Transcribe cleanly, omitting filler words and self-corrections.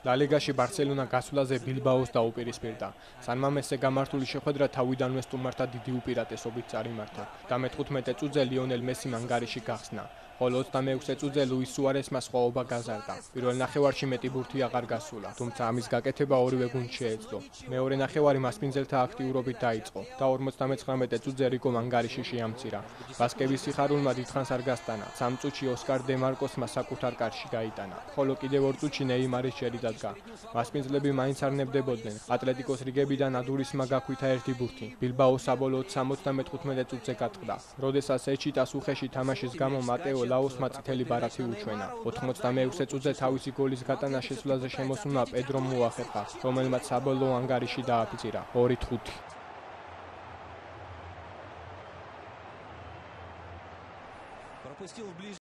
ლალიგაში ბარსელონა გასვლაზე ბილბაოს დაუპირისპირდა. სან-მამესზე გამართული შეხვედრა თავიდანვე სტუმართა დიდი უპირატესობით წარიმართა და მე-15 წუთზე ლიონელ მესიმ ანგარიში გახსნა. ხოლო 26 წუთზე ლუის სუარესმა სხვაობა გაზარდა. პირველ ნახევარში მეტი ბურთი აღარ გასულა, თუმცა ამის გაკეთება ორივე გუნდს შეეძლო. მეორე ნახევარი მასპინძელთა აქტიურობით დაიწყო და 59 წუთზე რიკომ ანგარიში შეამცირა. ბასკების სიხარულმა დიდხანს არ გასტანა. 3 წუთში ოსკარ დე მარკოსმა საკუთარ კარში გაიტანა, ხოლო კიდევ 2 წუთში ნეიმარის ჯერი დადგა. მასპინძლები მაინც არ ნებდებოდნენ. ატლეტიკოს რიგებიდან ადურისმა გაქვითა ერთი ბურთი. ბილბაო საბოლოოდ 75 წუთზე გატყდა, როდესაც ეჩიტას უხეში თამაშის გამო მატეო ლაოსმა წითელი ბარათი უჩვენა. 86 წუთზე თავისი გოლის გატანა შესვლაზე შემოსულმა პედრომ მოახერხა, რომელმაც საბოლოო ანგარიში დააფიძირა 2-5.